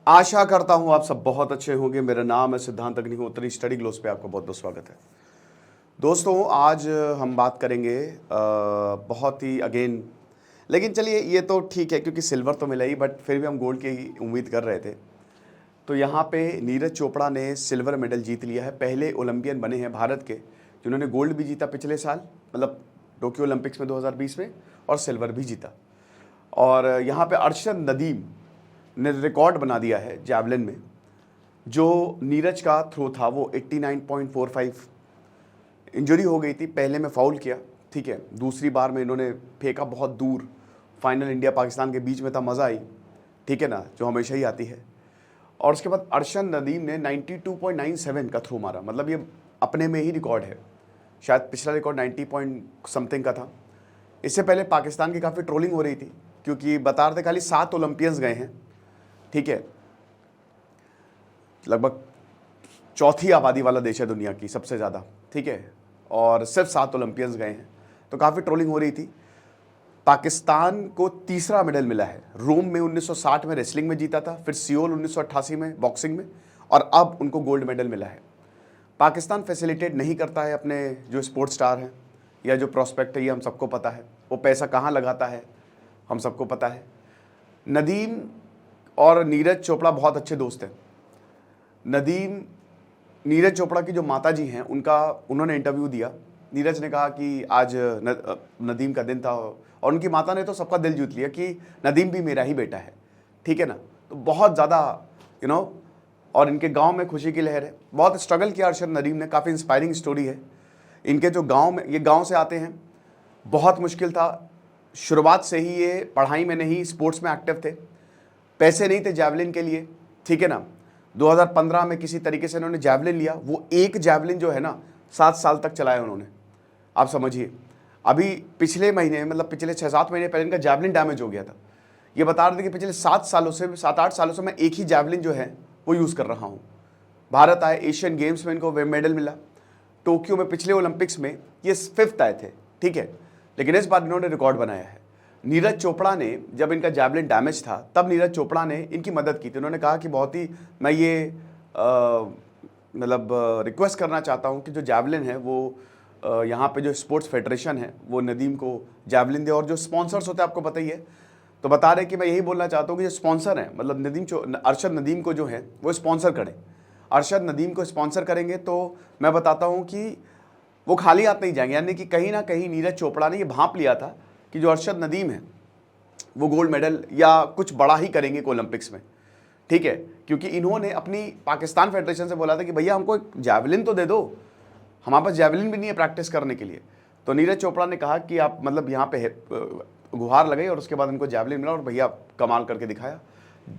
आशा करता हूं आप सब बहुत अच्छे होंगे। मेरा नाम है सिद्धांत अग्निहोत्री। स्टडी ग्लोस पे आपका बहुत बहुत स्वागत है। दोस्तों आज हम बात करेंगे बहुत ही अगेन, लेकिन चलिए ये तो ठीक है क्योंकि सिल्वर तो मिला ही, बट फिर भी हम गोल्ड की ही उम्मीद कर रहे थे। तो यहाँ पे नीरज चोपड़ा ने सिल्वर मेडल जीत लिया है। पहले ओलंपियन बने हैं भारत के जिन्होंने गोल्ड भी जीता पिछले साल, मतलब टोक्यो ओलंपिक्स में 2020 में, और सिल्वर भी जीता। और यहाँ पे अरशद नदीम ने रिकॉर्ड बना दिया है जैवलिन में। जो नीरज का थ्रो था वो 89.45, इंजरी हो गई थी, पहले में फाउल किया, ठीक है, दूसरी बार में इन्होंने फेंका बहुत दूर। फाइनल इंडिया पाकिस्तान के बीच में था, मज़ा आई, ठीक है ना, जो हमेशा ही आती है। और उसके बाद अरशद नदीम ने 92.97 का थ्रो मारा, मतलब ये अपने में ही रिकॉर्ड है। शायद पिछला रिकॉर्ड 90 पॉइंट समथिंग का था। इससे पहले पाकिस्तान की काफ़ी ट्रोलिंग हो रही थी क्योंकि बता रहे थे खाली 7 ओलंपियंस गए हैं, ठीक है, लगभग चौथी आबादी वाला देश है दुनिया की सबसे ज़्यादा, ठीक है, और सिर्फ 7 ओलंपियंस गए हैं, तो काफ़ी ट्रोलिंग हो रही थी। पाकिस्तान को तीसरा मेडल मिला है। रोम में 1960 में रेसलिंग में जीता था, फिर सियोल 1988 में बॉक्सिंग में, और अब उनको गोल्ड मेडल मिला है। पाकिस्तान फैसिलिटेट नहीं करता है अपने जो स्पोर्ट्स स्टार हैं या जो प्रॉस्पेक्ट है, ये हम सबको पता है। वो पैसा कहाँ लगाता है हम सबको पता है। नदीम और नीरज चोपड़ा बहुत अच्छे दोस्त हैं। नीरज चोपड़ा की जो माता जी हैं उन्होंने इंटरव्यू दिया। नीरज ने कहा कि आज नदीम का दिन था, और उनकी माता ने तो सबका दिल जीत लिया कि नदीम भी मेरा ही बेटा है, ठीक है ना। तो बहुत ज़्यादा और इनके गांव में खुशी की लहर है। बहुत स्ट्रगल किया अरशद नदीम ने, काफ़ी इंस्पायरिंग स्टोरी है इनके। जो गाँव में, ये गाँव से आते हैं, बहुत मुश्किल था शुरुआत से ही। ये पढ़ाई में नहीं, स्पोर्ट्स में एक्टिव थे। पैसे नहीं थे जैवलिन के लिए, ठीक है ना। 2015 में किसी तरीके से इन्होंने जैवलिन लिया। वो एक जैवलिन जो है ना 7 साल तक चलाया उन्होंने, आप समझिए। अभी पिछले महीने, मतलब पिछले 6-7 महीने पहले इनका जैवलिन डैमेज हो गया था। ये बता रहे थे कि पिछले 7-8 सालों से मैं एक ही जैवलिन जो है वो यूज़ कर रहा हूँ। भारत आए, एशियन गेम्स में इनको मेडल मिला। टोक्यो में पिछले ओलंपिक्स में ये 5th आए थे, ठीक है, लेकिन इस बार इन्होंने रिकॉर्ड बनाया है। नीरज चोपड़ा ने, जब इनका जैवलिन डैमेज था तब नीरज चोपड़ा ने इनकी मदद की थी। उन्होंने कहा कि बहुत ही मैं ये मतलब रिक्वेस्ट करना चाहता हूँ कि जो जैवलिन है वो यहाँ पे जो स्पोर्ट्स फेडरेशन है वो नदीम को जैवलिन दे। और जो स्पॉन्सर्स होते हैं आपको पता ही है, तो बता रहे कि मैं यही बोलना चाहता हूँ कि जो स्पॉन्सर हैं, मतलब अरशद नदीम को जो है वो स्पॉन्सर करें। अरशद नदीम को स्पॉन्सर करेंगे तो मैं बताता हूँ कि वो खाली हाथ नहीं जाएंगे। यानी कि कहीं ना कहीं नीरज चोपड़ा ने ये भांप लिया था कि जो अरशद नदीम है वो गोल्ड मेडल या कुछ बड़ा ही करेंगे ओलंपिक्स में, ठीक है, क्योंकि इन्होंने अपनी पाकिस्तान फेडरेशन से बोला था कि भैया हमको एक जैवलिन तो दे दो, हमारे पास जैवलिन भी नहीं है प्रैक्टिस करने के लिए। तो नीरज चोपड़ा ने कहा कि आप मतलब यहाँ पे गुहार लगाई, और उसके बाद इनको जैवलिन मिला और भैया कमाल करके दिखाया।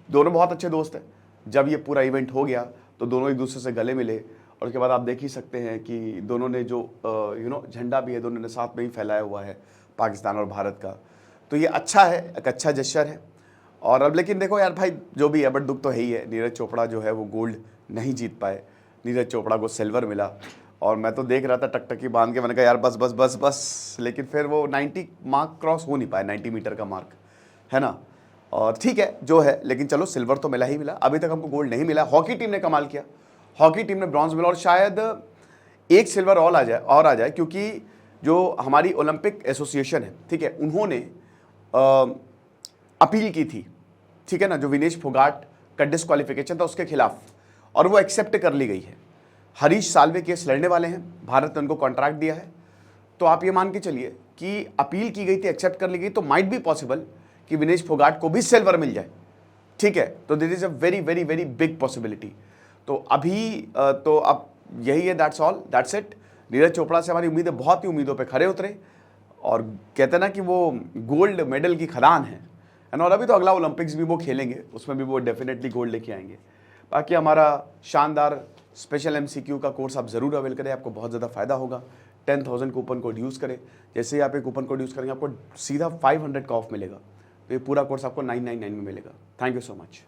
दोनों बहुत अच्छे दोस्त हैं। जब ये पूरा इवेंट हो गया तो दोनों एक दूसरे से गले मिले, और उसके बाद आप देख ही सकते हैं कि दोनों ने जो झंडा भी है दोनों ने साथ में ही फैलाया हुआ है, पाकिस्तान और भारत का। तो ये अच्छा है, एक अच्छा जेस्चर है। और अब लेकिन देखो यार भाई, जो भी है, बट दुख तो है ही है, नीरज चोपड़ा जो है वो गोल्ड नहीं जीत पाए। नीरज चोपड़ा को सिल्वर मिला, और मैं तो देख रहा था टकटकी बांध के, मैंने कहा यार बस बस बस बस, लेकिन फिर वो 90 मार्क क्रॉस हो नहीं पाया, 90 मीटर का मार्क, है ना। और ठीक है जो है, लेकिन चलो सिल्वर तो मिला ही मिला। अभी तक हमको गोल्ड नहीं मिला। हॉकी टीम ने कमाल किया, हॉकी टीम ने ब्रॉन्ज मिला, और शायद एक सिल्वर और आ जाए क्योंकि जो हमारी ओलंपिक एसोसिएशन है, ठीक है, उन्होंने अपील की थी, ठीक है ना, जो विनेश फोगाट का डिस्क्वालिफिकेशन था उसके खिलाफ, और वो एक्सेप्ट कर ली गई है। हरीश साल्वे केस लड़ने वाले हैं, भारत ने उनको कॉन्ट्रैक्ट दिया है। तो आप ये मान के चलिए कि अपील की गई थी, एक्सेप्ट कर ली गई, तो माइट बी पॉसिबल कि विनेश फोगाट को भी सिल्वर मिल जाए, ठीक है। तो this is a very very very big possibility. तो अभी तो अब यही है, that's all, that's it. Neeraj Chopra से हमारी उम्मीदें, बहुत ही उम्मीदों पे खरे उतरे, और कहते हैं ना कि वो गोल्ड मेडल की खदान है। और अभी तो अगला ओलंपिक्स भी वो खेलेंगे, उसमें भी वो डेफिनेटली गोल्ड लेके आएंगे। बाकी हमारा शानदार स्पेशल एमसीक्यू का कोर्स आप ज़रूर अवेल करें, आपको बहुत ज़्यादा फायदा होगा। 10,000 कूपन कोड यूज़ करें। जैसे ही आप एक कूपन कोड यूज़ करेंगे आपको सीधा 500 का ऑफ मिलेगा। तो ये पूरा कोर्स आपको 999 में मिलेगा। Thank you so much.